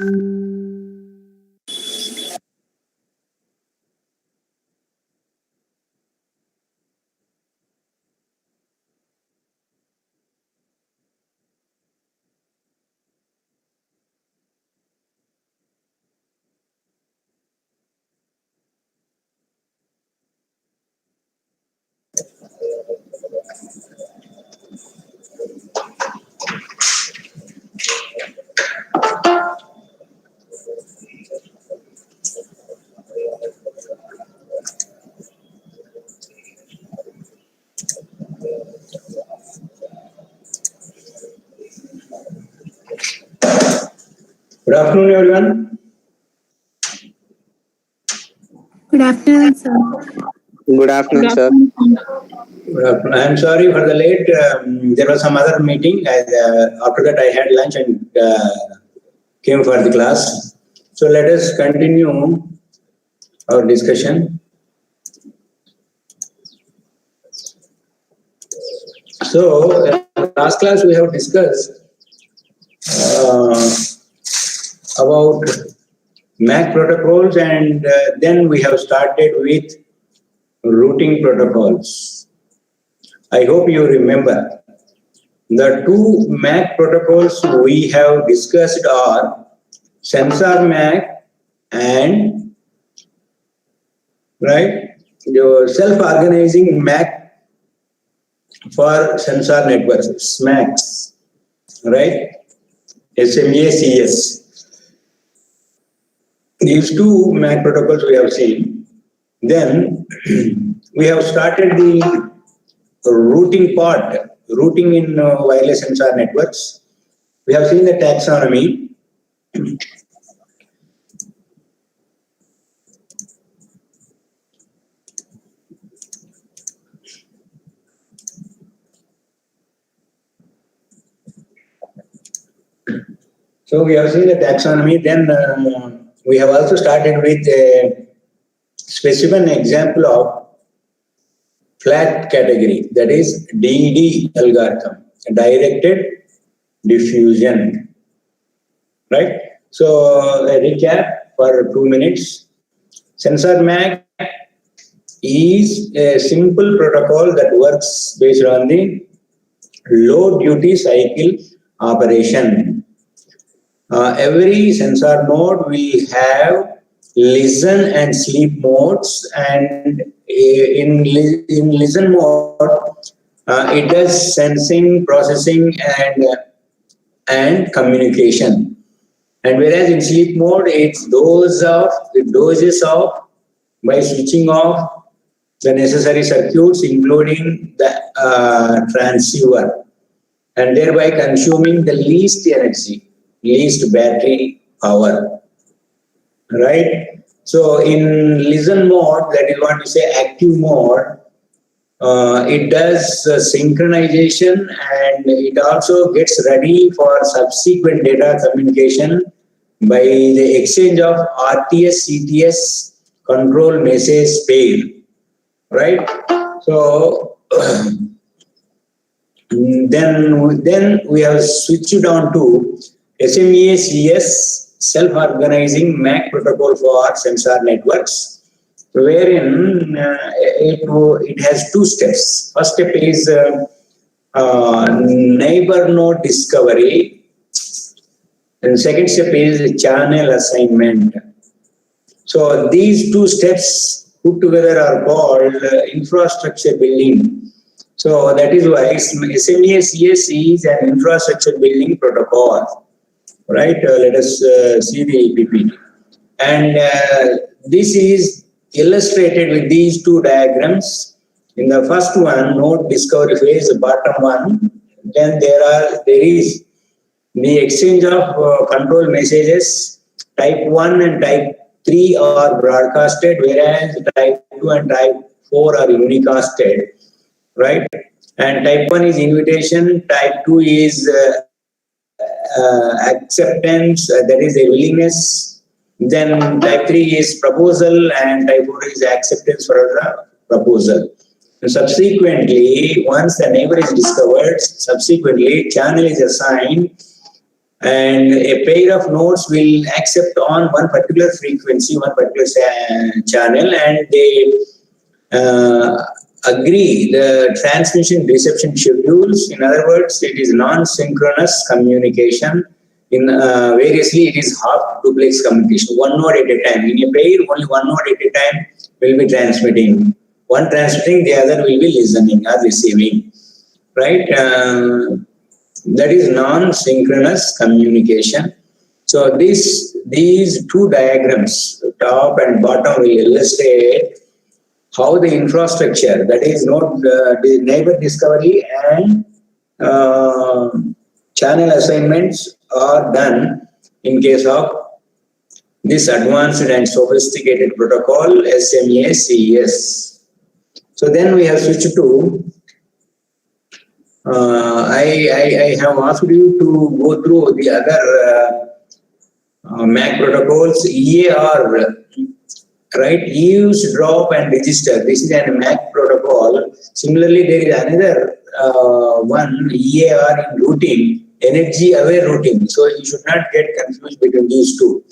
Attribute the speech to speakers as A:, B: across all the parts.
A: Good afternoon, everyone.
B: Good afternoon, sir.
C: Good afternoon, sir.
A: Good afternoon. I am sorry for the late. There was some other meeting. After that, I had lunch and came for the class. So let us continue our discussion. So last class we have discussed about MAC protocols, and then we have started with routing protocols. I hope you remember. The two MAC protocols we have discussed are sensor MAC and your self-organizing MAC for sensor networks, SMACs, right? SMACS. These two MAC protocols we have seen. Then we have started the routing part, routing in wireless sensor networks. We have seen the taxonomy. So we have seen the taxonomy. Then we have also started with a specimen example of flat category, that is DD algorithm, directed diffusion, right? So a recap for 2 minutes. Sensor MAC is a simple protocol that works based on the low duty cycle operation. Every sensor node will have listen and sleep modes, and in listen mode it does sensing, processing, and communication. And whereas in sleep mode it dozes off by switching off the necessary circuits, including the transceiver, and thereby consuming the least energy, least battery power, right? So in listen mode, that is what we say active mode, it does synchronization, and it also gets ready for subsequent data communication by the exchange of RTS, CTS control message pair, right? So then we have switched on to SMACS, self-organizing MAC protocol for sensor networks, wherein it has two steps. First step is neighbor node discovery, and second step is channel assignment. So these two steps put together are called infrastructure building. So that is why SMACS is an infrastructure building protocol, right? Let us see the PPT. And this is illustrated with these two diagrams. In the first one, node discovery phase, the bottom one, then there is the exchange of control messages. Type 1 and type 3 are broadcasted, whereas type 2 and type 4 are unicasted, right? And type 1 is invitation, type 2 is acceptance, that is a willingness. Then type 3 is proposal, and type 4 is acceptance for a proposal. And subsequently, once the neighbor is discovered, subsequently channel is assigned and a pair of nodes will accept on one particular frequency, one particular channel, and they agree the transmission reception schedules. In other words, it is non-synchronous communication. In variously, it is half duplex communication, one node at a time. In a pair, only one node at a time will be transmitting. One transmitting, the other will be listening or receiving. Right? That is non-synchronous communication. So these two diagrams, top and bottom, will illustrate how the infrastructure, that is the neighbor discovery and channel assignments, are done in case of this advanced and sophisticated protocol SMA-CES. So then we have switched to I have asked you to go through the other MAC protocols. EAR, right? Eavesdrop and register. This is a MAC protocol. Similarly, there is another one, EAR in routing, energy aware routing. So you should not get confused between these two,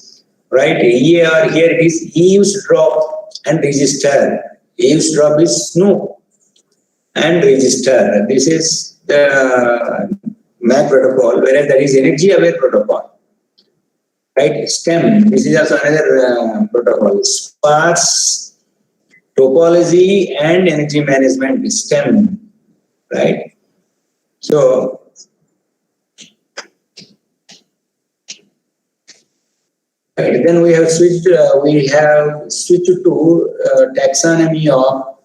A: right? EAR, here it is eavesdrop and register. Eavesdrop is snoop and register. This is the MAC protocol, whereas there is energy aware protocol. Right, STEM. This is also another protocol. Sparse topology and energy management, STEM. Right. So right, then we have switched. To taxonomy of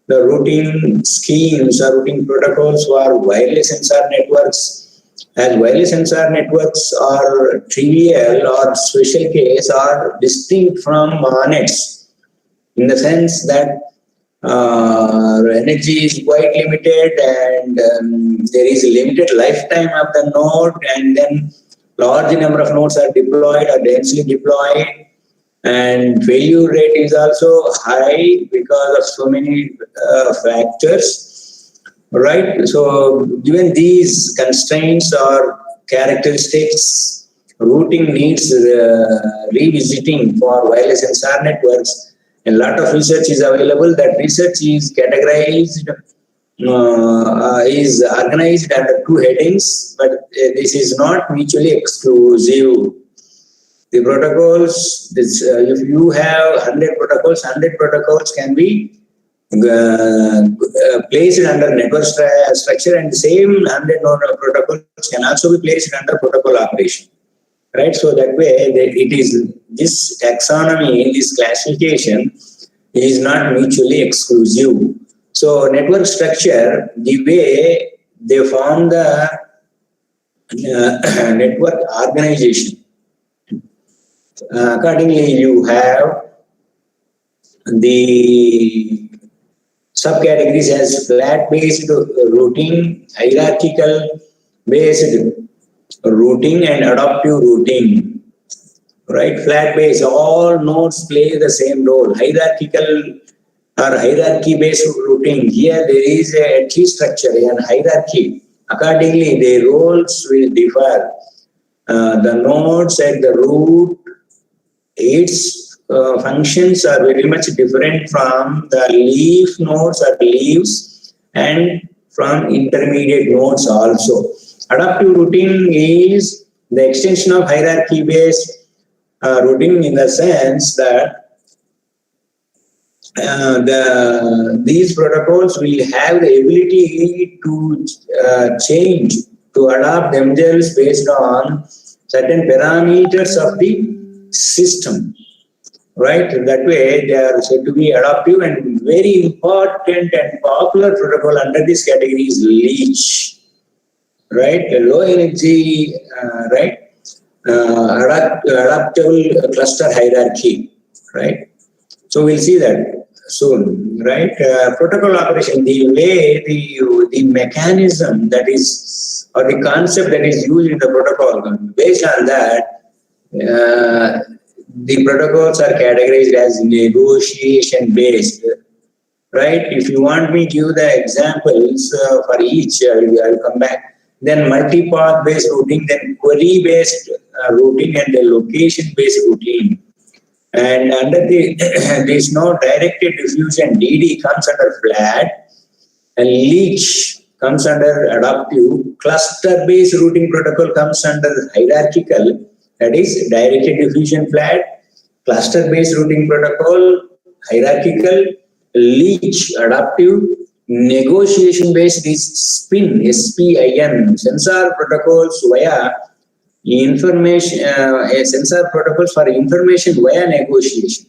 A: the routing schemes or routing protocols for wireless sensor networks. As wireless sensor networks are trivial or special case or distinct from nets, in the sense that energy is quite limited and there is a limited lifetime of the node, and then large number of nodes are deployed or densely deployed, and failure rate is also high because of so many factors. Right. So given these constraints or characteristics, routing needs revisiting for wireless sensor networks. A lot of research is available. That research is categorized, is organized under two headings, but this is not mutually exclusive. The protocols, if you have 100 protocols can be placed under network structure, and the same 100 protocols can also be placed under protocol operation. Right, so that way it is this taxonomy in this classification is not mutually exclusive. So network structure, the way they form the network organization, accordingly you have the subcategories as flat-based routing, hierarchical-based routing, and adaptive routing. Right? Flat-based, all nodes play the same role. Hierarchical or hierarchy-based routing, here there is a tree structure and hierarchy. Accordingly, their roles will differ. The nodes at the root, its functions are very much different from the leaf nodes or leaves and from intermediate nodes also. Adaptive routing is the extension of hierarchy-based routing, in the sense that these protocols will have the ability to change, to adapt themselves based on certain parameters of the system. Right, that way they are said to be adaptive, and very important and popular protocol under this category is leech. Right, a low energy, adaptable cluster hierarchy. Right, so we'll see that soon. Right, protocol operation, the way the mechanism that is, or the concept that is used in the protocol, based on that. The protocols are categorized as negotiation based, right? If you want me to give the examples for each, I will come back. then multi-path based routing, then query based routing, and the location based routing. And under the there is no directed diffusion. DD comes under flat, and leech comes under adaptive. Cluster based routing protocol comes under hierarchical, that is directed diffusion flat. Cluster based routing protocol hierarchical, leech adaptive. Negotiation based is SPIN, SPIN, sensor protocols via information, sensor protocols for information via negotiation.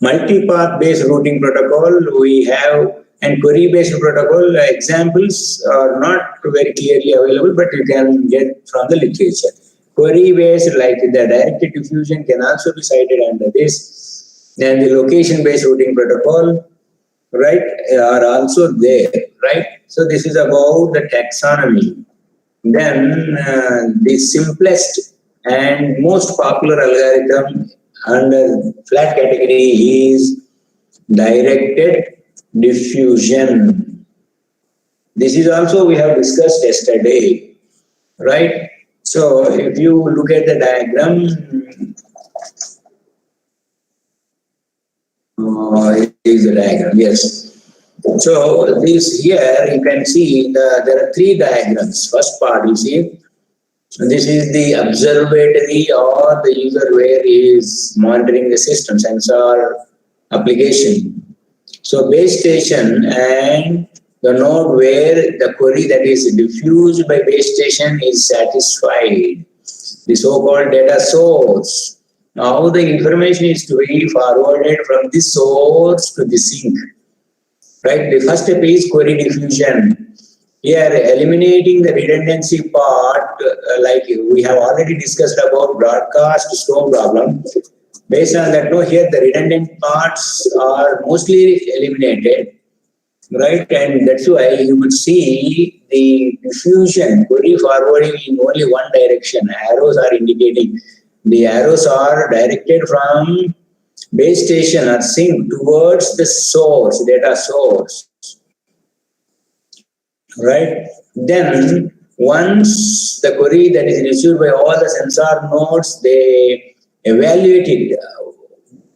A: Multi-path based routing protocol we have, and query based protocol examples are not very clearly available, but you can get from the literature. Query based, like the directed diffusion, can also be cited under this. Then the location based routing protocol, right, are also there, right? So this is about the taxonomy. Then the simplest and most popular algorithm under flat category is directed diffusion. This is also we have discussed yesterday, right? So if you look at the diagram, it is a diagram, yes. So this here you can see there are three diagrams. First part you see, this is the observatory or the user where he is monitoring the system, sensor application. So base station and the node where the query that is diffused by base station is satisfied, the so-called data source. Now the information is to be forwarded from the source to the sink. Right, the first step is query diffusion. Here, eliminating the redundancy part, like we have already discussed about broadcast storm problem. Based on that, no, here the redundant parts are mostly eliminated, right? And that's why you could see the diffusion, query forwarding in only one direction. Arrows are indicating. The arrows are directed from base station or sink towards the source, data source, right? Then once the query that is received by all the sensor nodes, they evaluate it.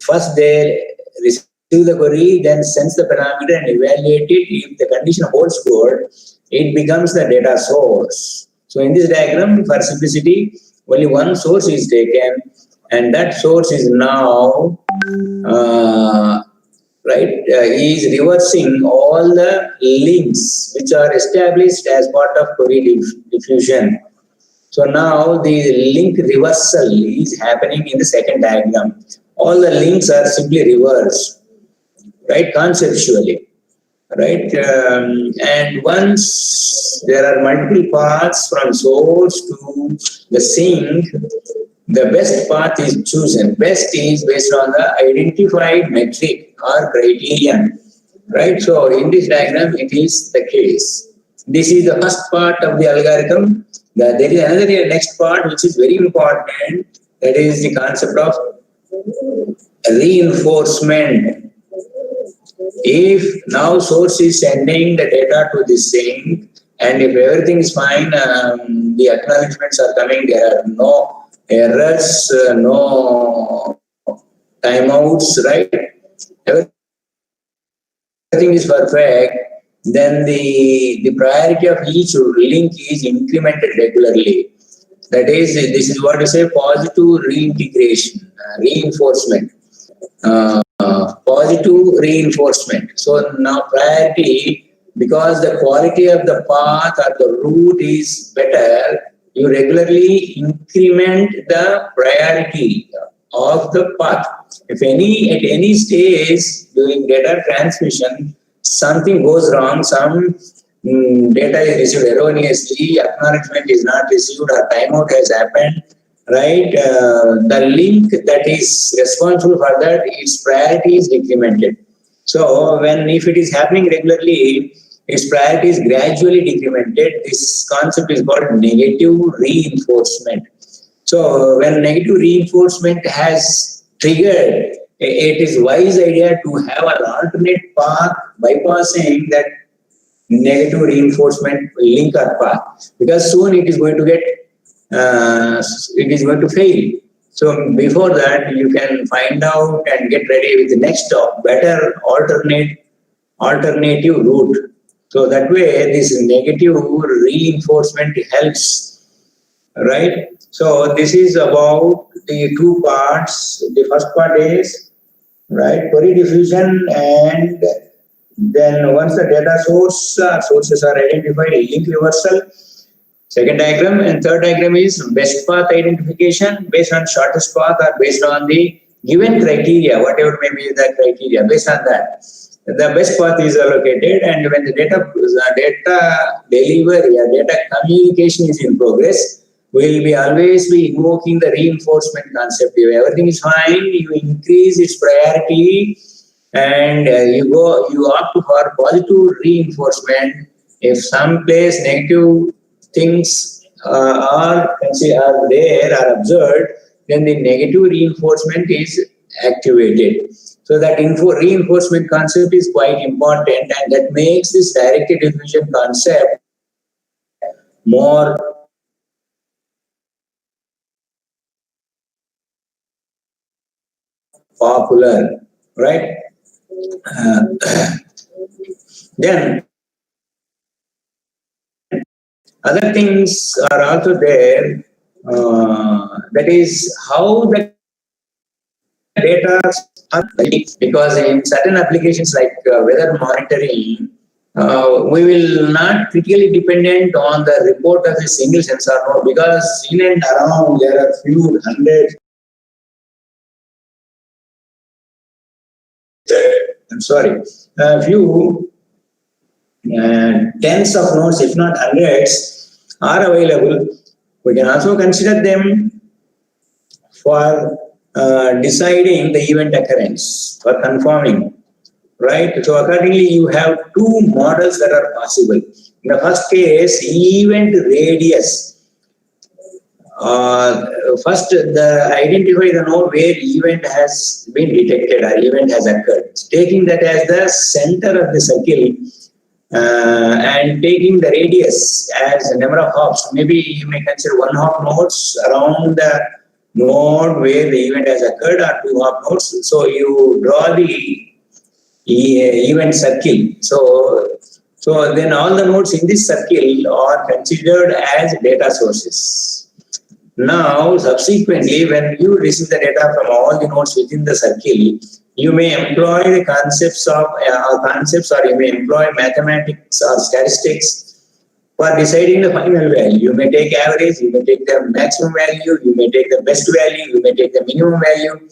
A: First they receive the query, then sense the parameter and evaluate it. If the condition holds good, it becomes the data source. So in this diagram, for simplicity, only one source is taken, and that source is now is reversing all the links which are established as part of query diffusion. So now the link reversal is happening in the second diagram. All the links are simply reversed, right, conceptually, right? And once there are multiple paths from source to the sink, the best path is chosen. Best is based on the identified metric or criterion, right? So in this diagram, it is the case. This is the first part of the algorithm. There is another next part which is very important. That is the concept of reinforcement. If now source is sending the data to the sink, and if everything is fine, the acknowledgements are coming, there are no errors, no timeouts, right? Everything is perfect. Then the priority of each link is incremented regularly. That is, this is what we say positive reintegration, reinforcement, positive reinforcement. So now priority, because the quality of the path or the route is better, you regularly increment the priority of the path. If at any stage during data transmission, something goes wrong, some data is received erroneously, acknowledgement is not received, or timeout has happened, right? The link that is responsible for that, its priority is decremented. So if it is happening regularly, its priority is gradually decremented. This concept is called negative reinforcement. So when negative reinforcement has triggered, it is wise idea to have an alternate path bypassing that negative reinforcement link or path, because soon it is going to fail. So before that, you can find out and get ready with the next better alternative route. So that way, this negative reinforcement helps, right? So this is about the two parts. The first part is, right, query diffusion, and then once the data sources are identified, link reversal. Second diagram, and third diagram is best path identification based on shortest path or based on the given criteria, whatever may be the criteria. Based on that, the best path is allocated, and when the data delivery or data communication is in progress, we will always be invoking the reinforcement concept. If everything is fine, you increase its priority, and you opt for positive reinforcement. If some place negative things are observed, then the negative reinforcement is activated. So that reinforcement concept is quite important, and that makes this directed diffusion concept more popular, right? Then other things are also there. That is how the data are, because in certain applications like weather monitoring, we will not critically dependent on the report of a single sensor node, because in and around there are few hundred, few tens of nodes, if not hundreds, are available. We can also consider them for deciding the event occurrence, for confirming, right? So accordingly, you have two models that are possible. In the first case, event radius. First, identify the node where event has been detected or event has occurred, taking that as the center of the circle, and taking the radius as a number of hops. Maybe you may consider one hop nodes around the node where the event has occurred, or two hop nodes. So you draw the event circle. So then all the nodes in this circle are considered as data sources. Now, subsequently, when you receive the data from all the nodes within the circle, you may employ the concepts, or you may employ mathematics or statistics for deciding the final value. You may take average, you may take the maximum value, you may take the best value, you may take the minimum value,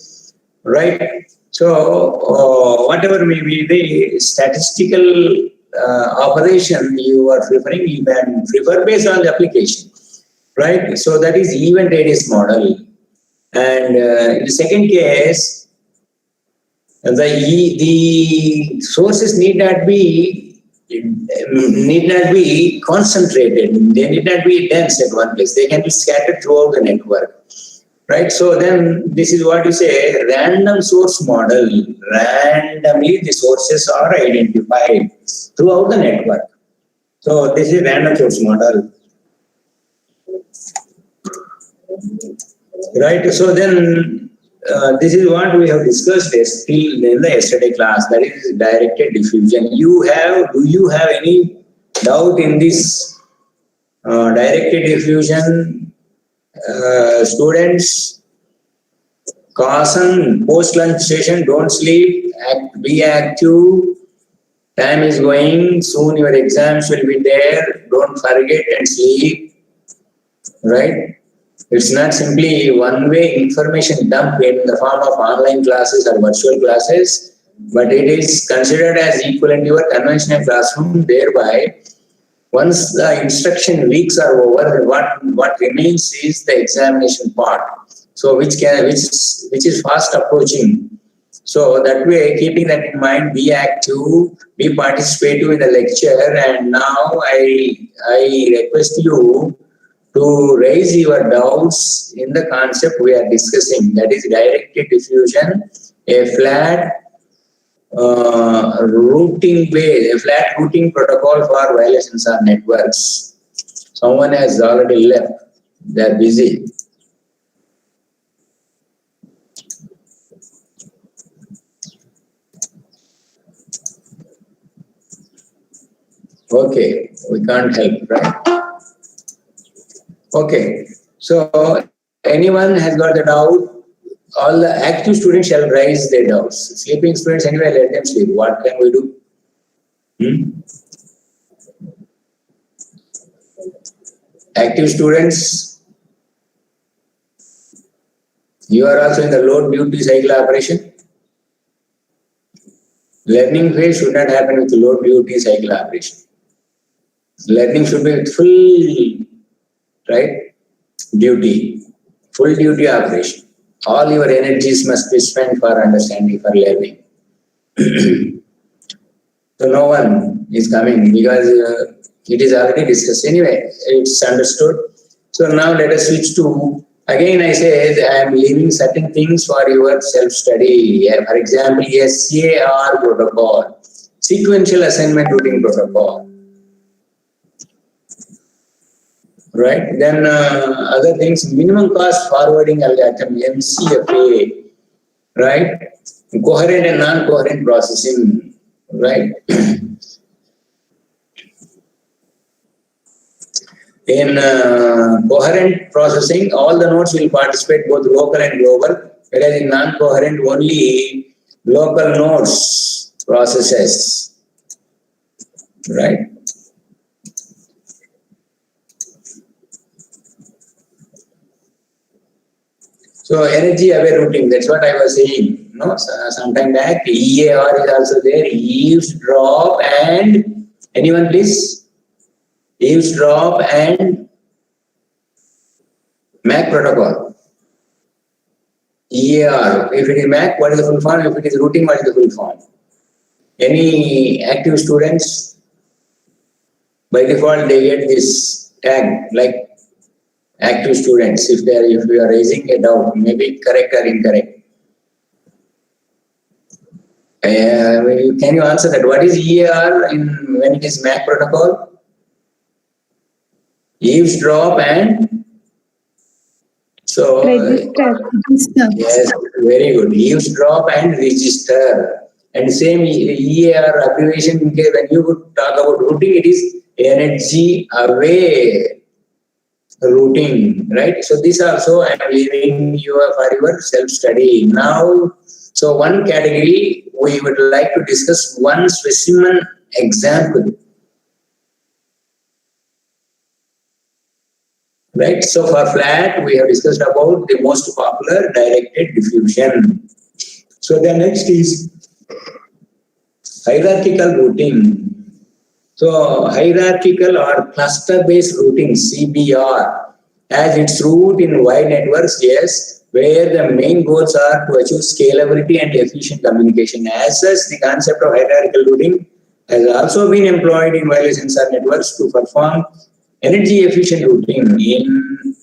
A: right? So, whatever may be the statistical operation you are preferring, you can prefer based on the application. Right, so that is event radius model, and in the second case, the sources need not be concentrated. They need not be dense at one place. They can be scattered throughout the network. Right, so then this is what you say random source model. Randomly, the sources are identified throughout the network. So this is random source model. Right, so then this is what we have discussed still in the yesterday class, that is directed diffusion. Do you have any doubt in this directed diffusion, students? Caution, post-lunch session, don't sleep, be active, time is going, soon your exams will be there, don't forget and sleep, right? It's not simply one-way information dump in the form of online classes or virtual classes, but it is considered as equivalent to your conventional classroom. Thereby, once the instruction weeks are over, what remains is the examination part. So which is fast approaching. So that way, keeping that in mind, be active, be participative in the lecture, and now I request you to raise your doubts in the concept we are discussing, that is directed diffusion, a flat routing way, a flat routing protocol for wireless sensor networks. Someone has already left. They are busy. Okay, we can't help, right? Okay, so anyone has got a doubt? All the active students shall raise their doubts. Sleeping students, anyway, let them sleep. What can we do? Active students, you are also in the load duty cycle operation. Learning phase should not happen with load duty cycle operation. Learning should be with full, right, duty, full duty operation. All your energies must be spent for understanding, for learning. So no one is coming because it is already discussed. Anyway, it's understood. So now let us switch to, again I say I am leaving certain things for your self-study. For example, SAR protocol, sequential assignment routing protocol. Right? Then other things, minimum cost forwarding algorithm, MCFA, right? Coherent and non-coherent processing, right? In coherent processing, all the nodes will participate, both local and global, whereas in non-coherent, only local nodes processes, right? So energy aware routing, that's what I was saying. No, sometime back, EAR is also there, eavesdrop and, anyone please? Eavesdrop and MAC protocol. EAR, if it is MAC, what is the full form? If it is routing, what is the full form? Any active students, by default they get this tag like active students if you are raising a doubt, maybe correct or incorrect. Can you answer that? What is EAR when it is MAC protocol? Eavesdrop and so
B: Register.
A: yes, very good. Eavesdrop and register. And same EAR abbreviation, when you would talk about routing, it is energy aware routing, right? So this also I am leaving you for your self-study. Now, so one category, we would like to discuss one specimen example. Right, so for flat, we have discussed about the most popular directed diffusion. So the next is hierarchical routing. So hierarchical or cluster-based routing, CBR, has its root in wide networks, yes, where the main goals are to achieve scalability and efficient communication. As such, the concept of hierarchical routing has also been employed in wireless sensor networks to perform energy efficient routing.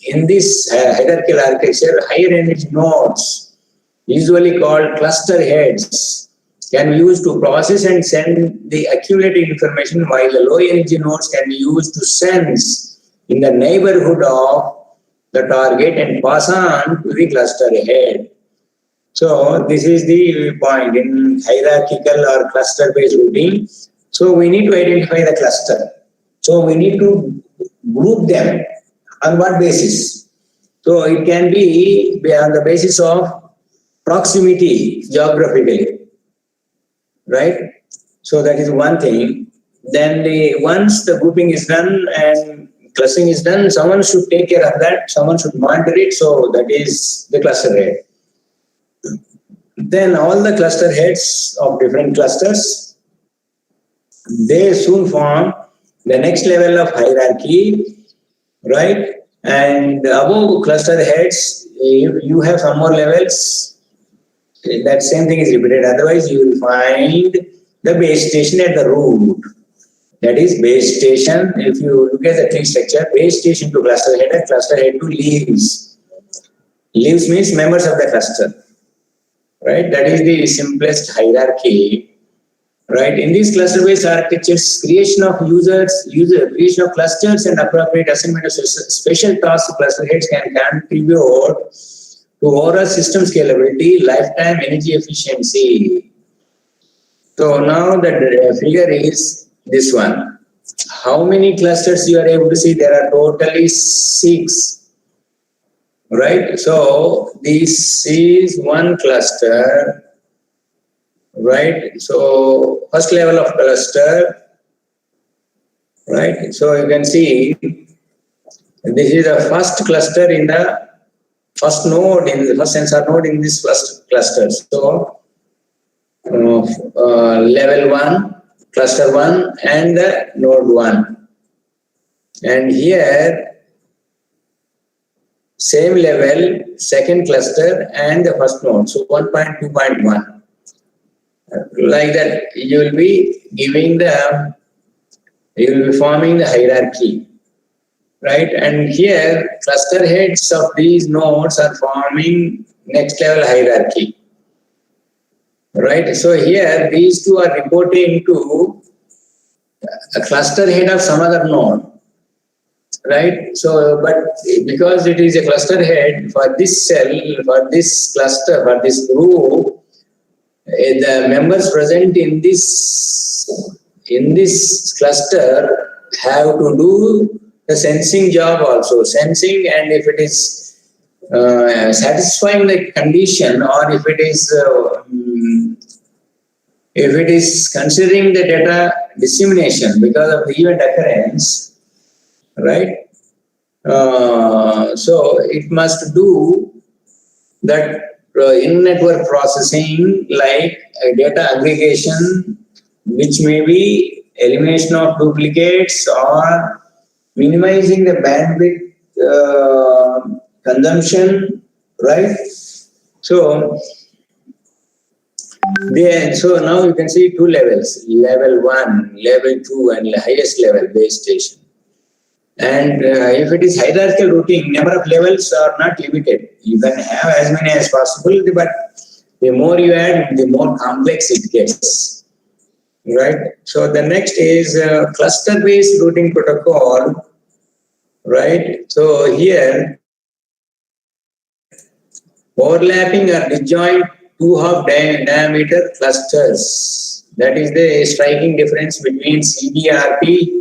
A: In this hierarchical architecture, higher energy nodes, usually called cluster heads, can be used to process and send the accumulated information, while the low energy nodes can be used to sense in the neighborhood of the target and pass on to the cluster head. So this is the point in hierarchical or cluster based routing. So we need to identify the cluster. So we need to group them on what basis? So it can be on the basis of proximity geographically, right? So that is one thing. Then once the grouping is done and clustering is done, someone should take care of that. Someone should monitor it. So that is the cluster head. Then all the cluster heads of different clusters, they soon form the next level of hierarchy, right? And above cluster heads, if you have some more levels, that same thing is repeated. Otherwise, you will find the base station at the root. That is base station. If you look at the tree structure, base station to cluster head and cluster head to leaves. Leaves means members of the cluster, right? That is the simplest hierarchy. Right? In these cluster-based architectures, creation of creation of clusters and appropriate assignment of special tasks to cluster heads can contribute to overall system scalability, lifetime energy efficiency. So now the figure is this one. How many clusters you are able to see? There are totally 6. Right? So this is one cluster. Right? So first level of cluster. Right? So you can see this is the first cluster in the first node, in the first sensor node in this first cluster. So level 1, cluster 1 and the node 1. And here same level, second cluster and the first node. So 1.2.1. Like that, you will be forming the hierarchy, right? And here, cluster heads of these nodes are forming next level hierarchy, right? So here, these two are reporting to a cluster head of some other node, right? So, but because it is a cluster head for this cell, for this cluster, for this group, the members present in this cluster have to do the sensing job also. Sensing, and if it is satisfying the condition, or if it is considering the data dissemination because of the event occurrence, right? So it must do that in-network processing, like data aggregation, which may be elimination of duplicates or minimizing the bandwidth consumption, right? So now you can see 2 levels, level 1, level 2 and the highest level base station. And if it is hierarchical routing, number of levels are not limited. You can have as many as possible, but the more you add, the more complex it gets. Right? So the next is cluster-based routing protocol. Right? So here, overlapping or disjoint 2-hop diameter clusters. That is the striking difference between CBRP.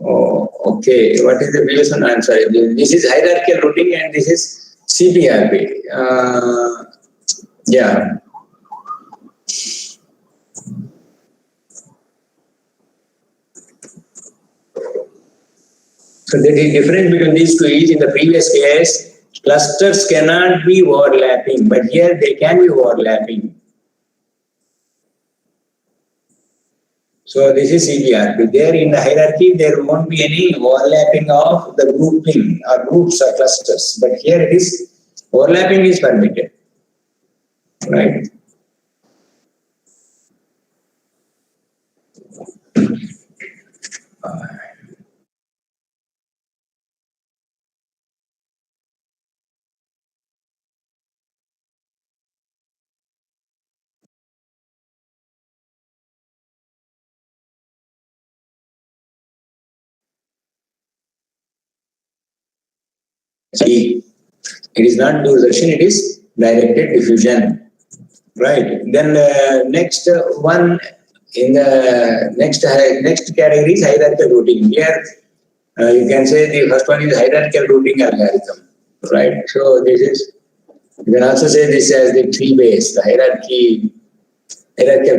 A: Oh, okay. What is the previous one? I'm sorry. This is hierarchical routing and this is CBRP. Yeah. So the difference between these two is, in the previous case, clusters cannot be overlapping, but here they can be overlapping. So this is CBRP. There in the hierarchy, there won't be any overlapping of the grouping or groups or clusters. But here it is, overlapping is permitted. Right? See, it is not Doordarshan, it is directed diffusion. Right. Then next one in the next category is hierarchical routing. Here you can say the first one is hierarchical routing algorithm. Right. So this is, you can also say this as the tree base, the hierarchical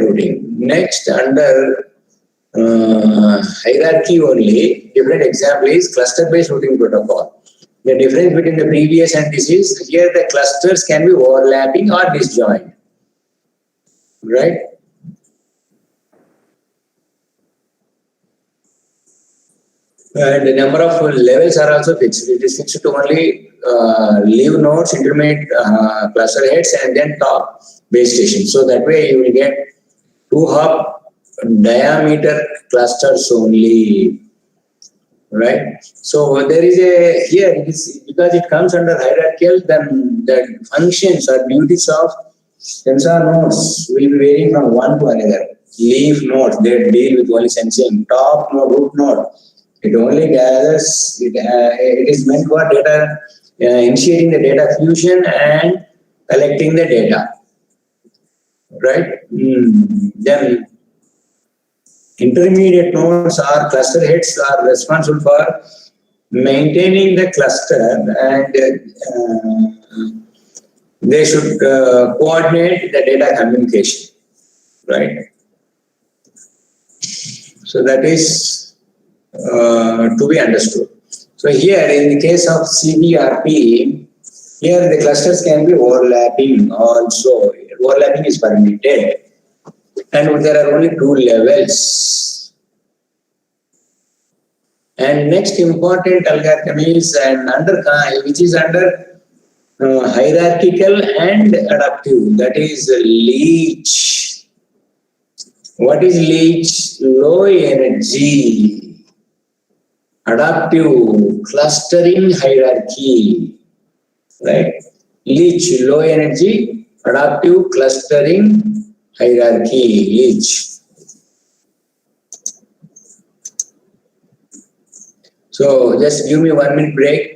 A: routing. Next, under hierarchy only, different example is cluster-based routing protocol. The difference between the previous and this is, here the clusters can be overlapping or disjoint. Right? And the number of levels are also fixed. It is fixed to only leave nodes, intermediate cluster heads, and then top base station. So that way you will get 2-hop diameter clusters only. Right? So there is a, here it is, because it comes under hierarchical, then the functions or duties of sensor nodes will be varying from one to another. leaf nodes, they deal with only sensing. Top node, root node, it only gathers, it is meant for data, initiating the data fusion and collecting the data. Right? Then intermediate nodes or cluster heads are responsible for maintaining the cluster, and they should coordinate the data communication, right? So that is to be understood. So here in the case of CBRP, here the clusters can be overlapping also. Overlapping is permitted, and there are only two levels. And next important algorithm is which is under hierarchical and adaptive. That is leech. What is leech? Low energy, adaptive, clustering hierarchy. Right? Leech, low energy, adaptive, clustering hierarchy. Leech. So just give me 1 minute break.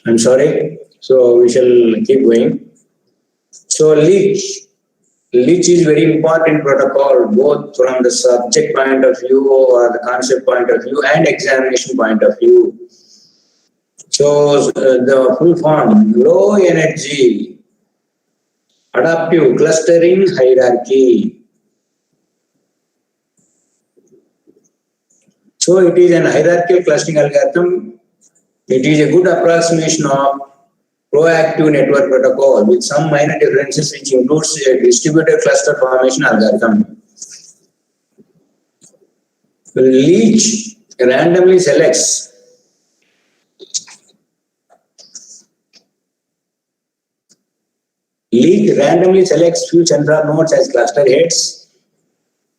A: I'm sorry. So we shall keep going. So leech is very important protocol, both from the subject point of view or the concept point of view and examination point of view. So the full form, low energy, adaptive, clustering hierarchy. So it is an hierarchical clustering algorithm. It is a good approximation of proactive network protocol with some minor differences, which includes a distributed cluster formation algorithm. Leech randomly selects few central nodes as cluster heads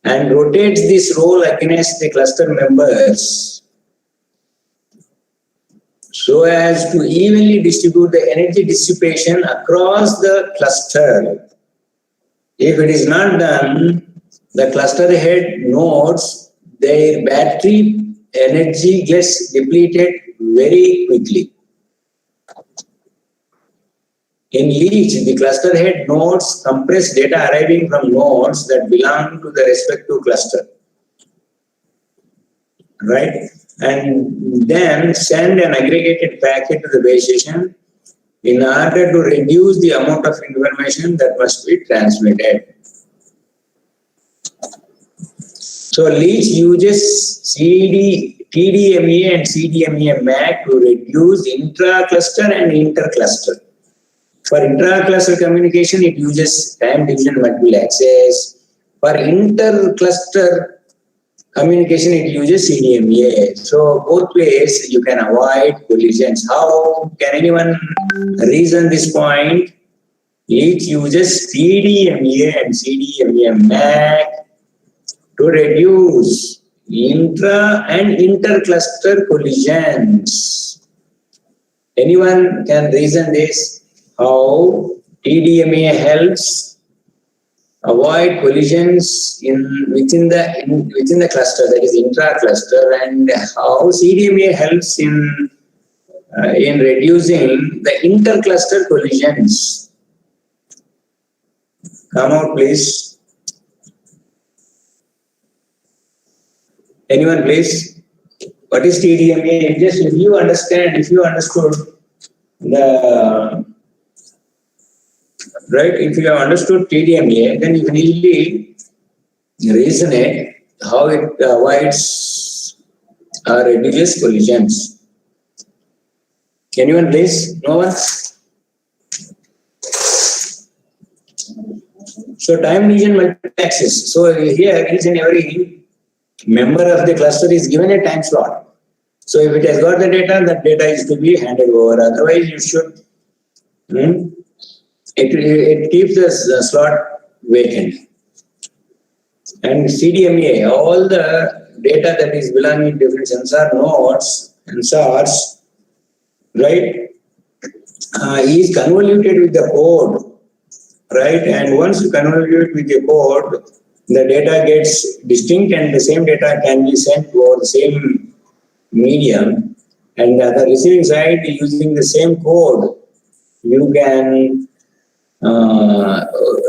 A: and rotates this role against the cluster members so as to evenly distribute the energy dissipation across the cluster. If it is not done, the cluster head nodes, their battery energy gets depleted very quickly. In leech, the cluster head nodes compress data arriving from nodes that belong to the respective cluster, right? And then send an aggregated packet to the base station in order to reduce the amount of information that must be transmitted. So leech uses TDMA and CDMA MAC to reduce intra-cluster and inter-cluster. For intra-cluster communication, it uses time division multiple access. For inter-cluster communication, it uses CDMA. So both ways you can avoid collisions. How can anyone reason this point? Leech uses TDMA and CDMA MAC to reduce intra and intercluster collisions. Anyone can reason this? How TDMA helps avoid collisions within the cluster, that is intra-cluster, and how CDMA helps in reducing the intercluster collisions. Come out, please. Anyone, please? What is TDMA? Just if you understood the right, if you have understood TDMA, then you can easily reason it how it avoids or reduces collisions. Anyone, please? No one? So time region multiplexes. So here each and every member of the cluster is given a time slot. So if it has got the data, that data is to be handed over. Otherwise, you should it keeps the slot vacant. And CDMA, all the data that is belonging to different sensor nodes and SARs, right, is convoluted with the code, right? And once you convolute with the code, the data gets distinct and the same data can be sent over the same medium. And the receiving side, using the same code, you can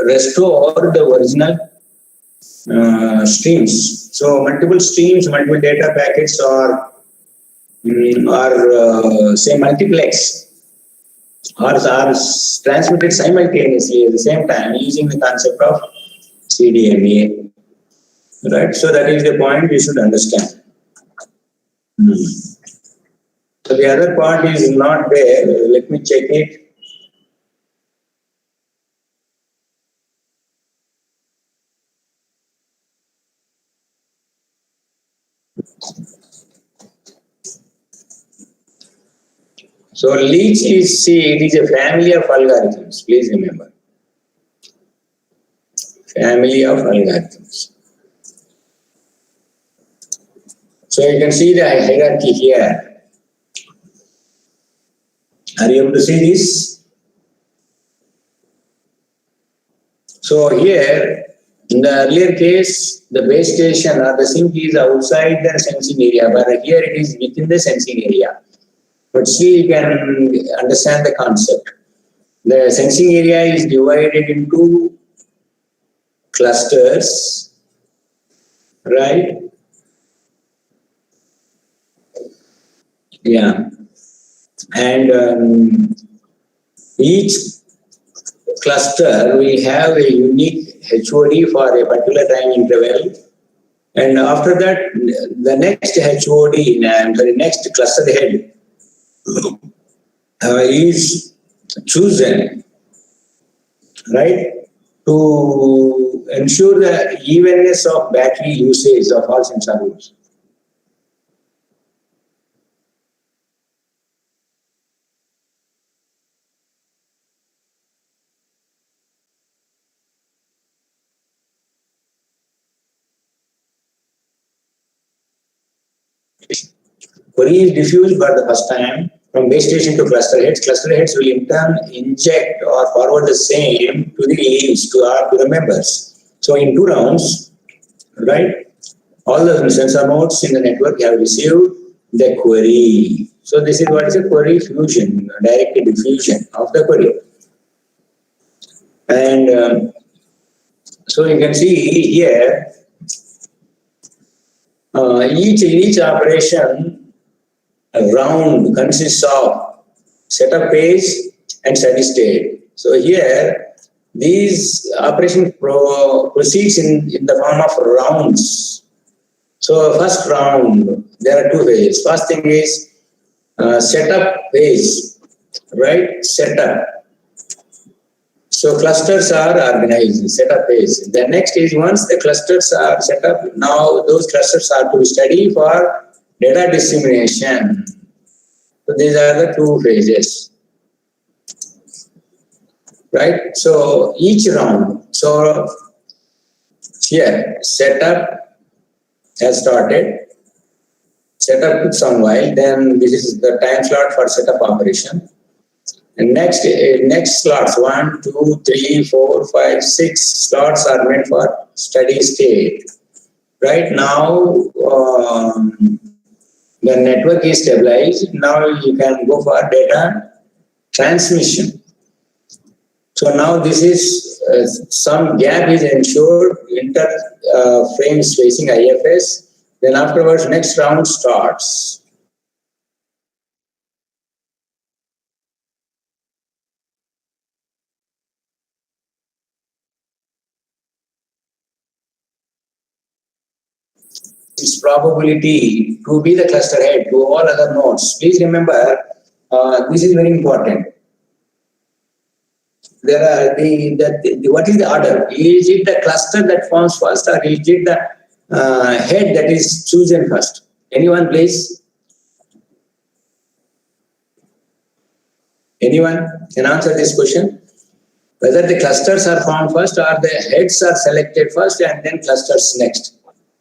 A: restore the original streams. So multiple streams, multiple data packets are say multiplex are transmitted simultaneously at the same time using the concept of CDMA. Right? So that is the point we should understand. So the other part is not there. Let me check it. So Leech is, see, it is a family of algorithms. Please remember. Family of algorithms. So you can see the hierarchy here. Are you able to see this? So here, in the earlier case, the base station or the sink is outside the sensing area, but here it is within the sensing area. But still you can understand the concept. The sensing area is divided into clusters, right? Yeah. And each cluster will have a unique HOD for a particular time interval. And after that, the next HOD, next cluster head is chosen, right, to ensure the evenness of battery usage of all sensor nodes. Query is diffused for the first time from base station to cluster heads. Cluster heads will in turn inject or forward the same to the leaves, to the members. So in 2 rounds, right, all the sensor nodes in the network have received the query. So this is what is a query fusion, direct diffusion of the query. And so you can see here, each operation round consists of setup phase and steady state. So here, these operations proceeds in the form of rounds. So first round, there are 2 phases. First thing is setup phase, right? Setup. So clusters are organized, setup phase. The next is once the clusters are set up, now those clusters are to be study for data dissemination. So these are the 2 phases, right? So each round, so here setup has started. Setup took some while. Then this is the time slot for setup operation. And next slots 1, 2, 3, 4, 5, 6 slots are meant for steady state. Right now, the network is stabilized. Now you can go for data transmission. So now this is some gap is ensured inter frame spacing IFS. Then afterwards, next round starts. Its probability to be the cluster head to all other nodes. Please remember, this is very important. There are what is the order? Is it the cluster that forms first, or is it the head that is chosen first? Anyone, please? Anyone can answer this question? Whether the clusters are formed first or the heads are selected first and then clusters next.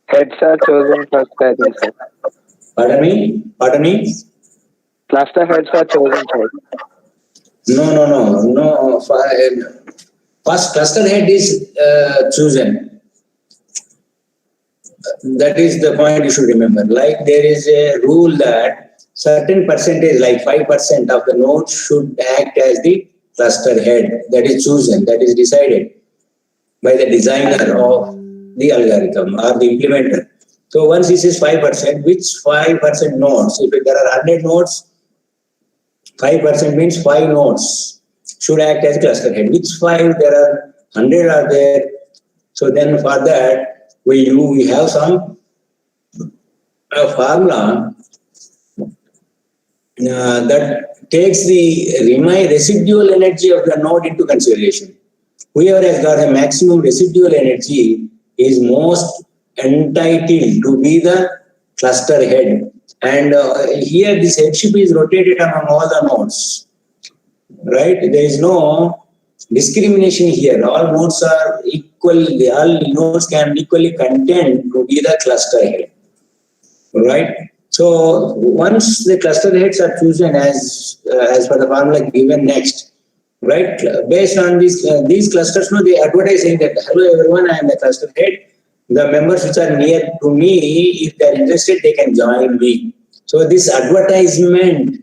C: Heads are chosen first, I think, sir.
A: Pardon me? Pardon me?
C: Cluster heads are chosen first.
A: No. First cluster head is chosen. That is the point you should remember. Like there is a rule that certain percentage, like 5% of the nodes should act as the cluster head. That is chosen, that is decided by the designer of the algorithm or the implementer. So once this is 5%, which 5% nodes? If there are 100 nodes, 5% means 5 nodes should act as cluster head. Which 5? There are 100 are there. So then for that, we have some formula that takes the residual energy of the node into consideration. Whoever has got a maximum residual energy is most entitled to be the cluster head. And here this headship is rotated among all the nodes. Right? There is no discrimination here. All nodes are equal. All nodes can equally contend to be the cluster head. Right? So once the cluster heads are chosen as per the formula given next, right? Based on these clusters, they advertise saying that, hello everyone, I am the cluster head. The members which are near to me, if they are interested, they can join me. So this advertisement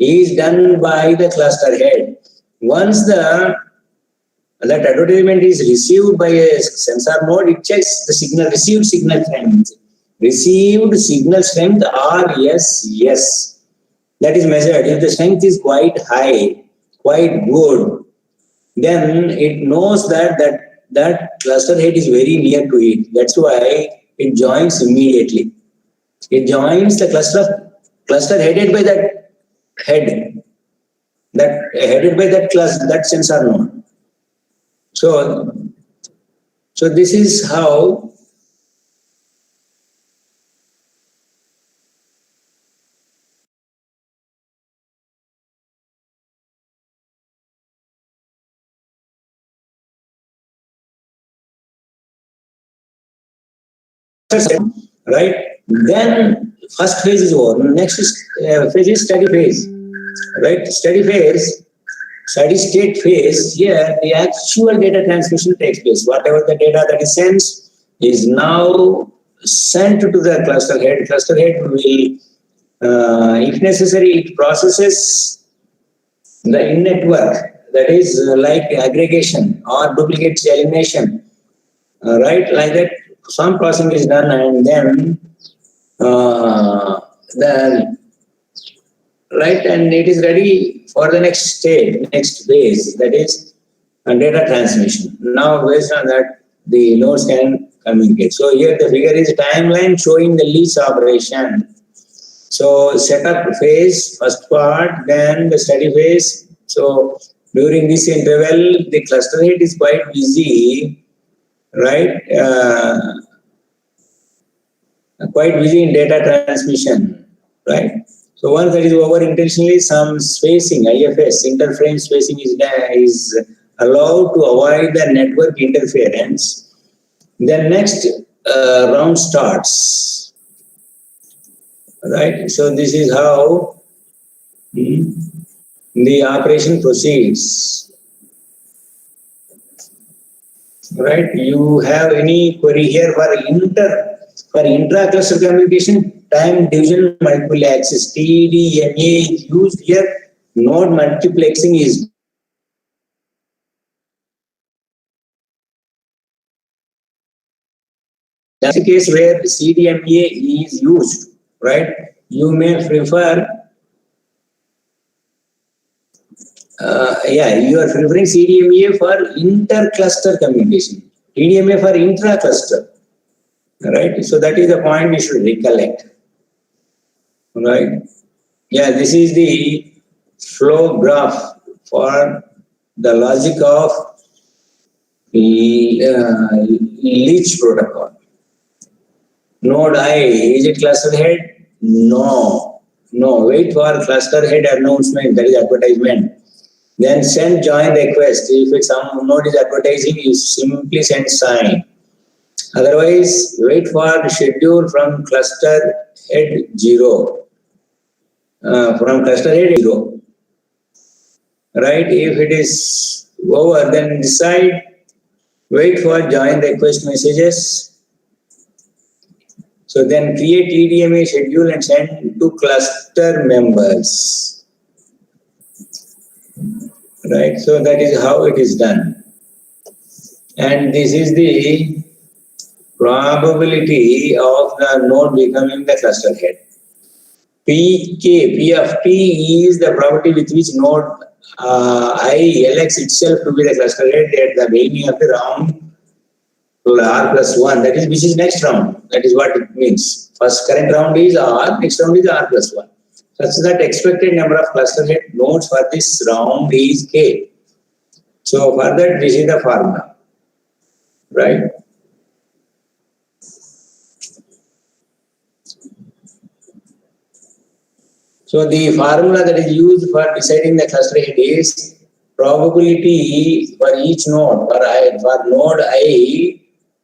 A: is done by the cluster head. Once that advertisement is received by a sensor node, it checks the signal, received signal strength. Received signal strength yes. That is measured. If the strength is quite high, quite good, then it knows that cluster head is very near to it. That's why it joins immediately. It joins the cluster headed by that head, headed by that sensor node. So this is how right? Then first phase is over. Next phase is steady phase. Right? Steady state phase, here the actual data transmission takes place. Whatever the data that is sent is now sent to the cluster head. Cluster head will, if necessary, it processes the in-network, that is like aggregation or duplicate elimination. Right? Like that, some processing is done, and then right, and it is ready for the next stage, next phase, that is data transmission. Now, based on that, the nodes can communicate. So here the figure is a timeline showing the lease operation. So setup phase, first part, then the steady phase. So during this interval, the cluster head is quite busy, right? Quite busy in data transmission, right? So once that is over, intentionally some spacing, IFS, interframe spacing is allowed to avoid the network interference. Then next, round starts. Right? So this is how the operation proceeds. Right? You have any query here for intra-cluster communication? Time division multiple access TDMA is used here. Node multiplexing is that's the case where CDMA is used, right? You may prefer, you are preferring CDMA for inter-cluster communication, TDMA for intra-cluster, right? So that is the point you should recollect, right? Yeah, this is the flow graph for the logic of Leech protocol. Node I, is it cluster head? No. Wait for cluster head announcement, that is advertisement. Then send join request. If some node is advertising, you simply send sign. Otherwise, wait for schedule from cluster head 0. From cluster head 0. Right? If it is over, then decide, wait for join request messages. So then create TDMA schedule and send to cluster members. Right? So that is how it is done. And this is the probability of the node becoming the cluster head. P of T is the probability with which node I elects itself to be the cluster head at the beginning of the round R plus 1, that is which is next round. That is what it means. First current round is R, next round is R plus 1. Such that expected number of cluster head nodes for this round is K. So for that, this is the formula. Right? So the formula that is used for deciding the cluster head is probability for each node, for node I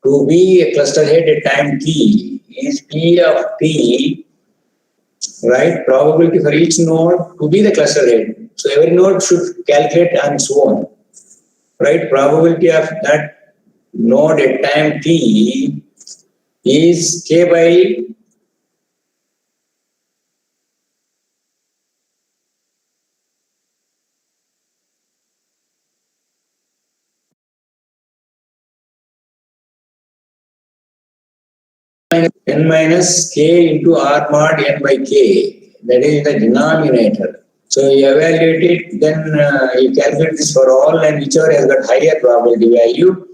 A: to be a cluster head at time t is P of T, right? Probability for each node to be the cluster head. So every node should calculate on its own, right? Probability of that node at time t is K by n minus k into r mod n by k. That is the denominator. So you evaluate it, then you calculate this for all, and whichever has got higher probability value,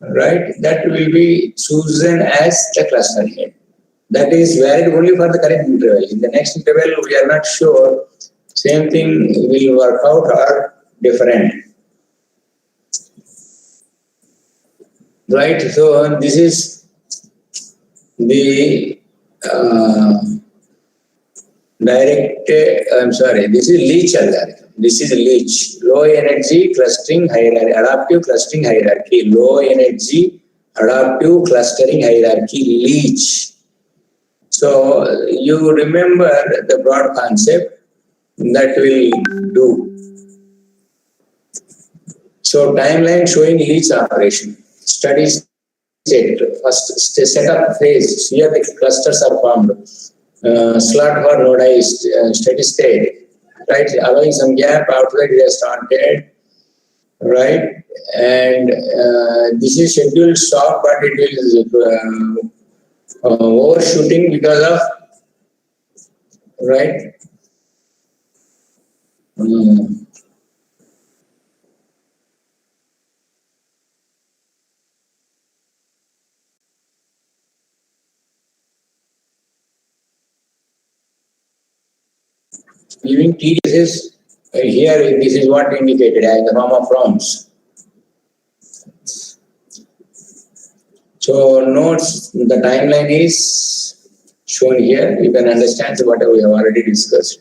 A: right, that will be chosen as the cluster head. That is valid only for the current interval. In the next interval, we are not sure. Same thing will work out or different. Right, so this is the this is Leech algorithm. This is Leech, low energy clustering hierarchy, adaptive clustering hierarchy, low energy adaptive clustering hierarchy, Leech. So you remember the broad concept that will do. So timeline showing Leech operation. Studies state, first setup phase, here the clusters are formed. Slot for node I steady state, right? Allowing some gap, after that it has started, right? And this is scheduled stop, but it is overshooting because of, right? Giving TDS is here, this is what indicated as the form of rounds. So nodes, the timeline is shown here. You can understand whatever we have already discussed.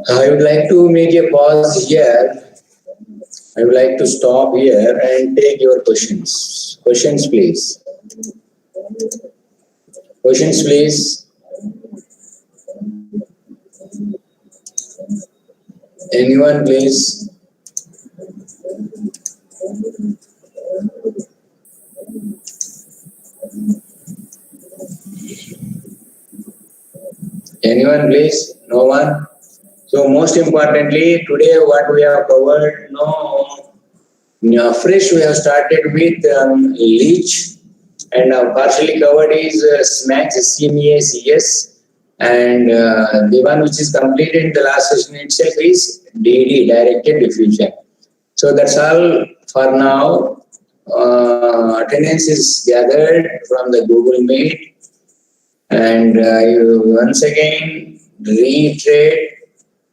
A: I would like to make a pause here I would like to stop here and take your questions. Questions, please. Questions, please. Anyone, please? Anyone, please? No one? So most importantly, today what we have covered, fresh we have started with Leach, and partially covered is SMAX, SCMA, CS, and the one which is completed in the last session itself is DD, Directed Diffusion. So that's all for now. Attendance is gathered from the Google Meet, and once again reiterate,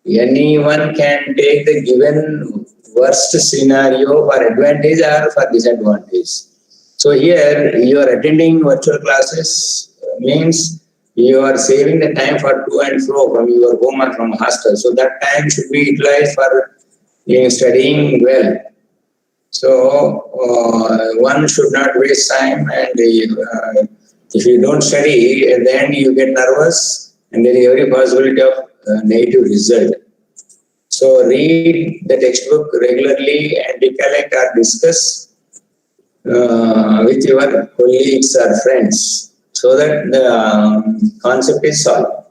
A: anyone can take the given worst scenario for advantage or for disadvantage. So here you are attending virtual classes means you are saving the time for to and fro from your home or from hostel. So that time should be utilized for studying well. So one should not waste time, and if you don't study, then you get nervous, and there is every possibility of negative result. So read the textbook regularly and recollect or discuss with your colleagues or friends so that the concept is solved.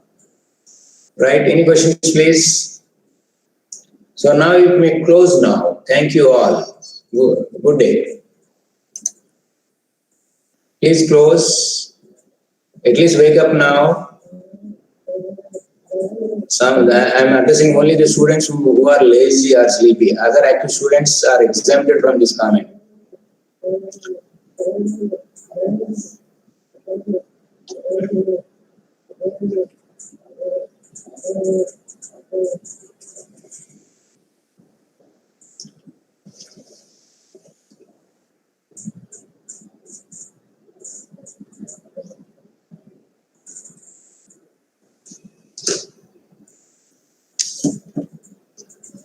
A: Right? Any questions, please? So now you may close now. Thank you all. Good day. Please close. At least wake up now. I'm addressing only the students who are lazy or sleepy. Other active students are exempted from this comment.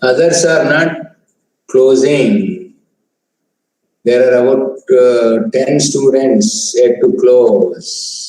A: Others are not closing. There are about 10 students yet to close.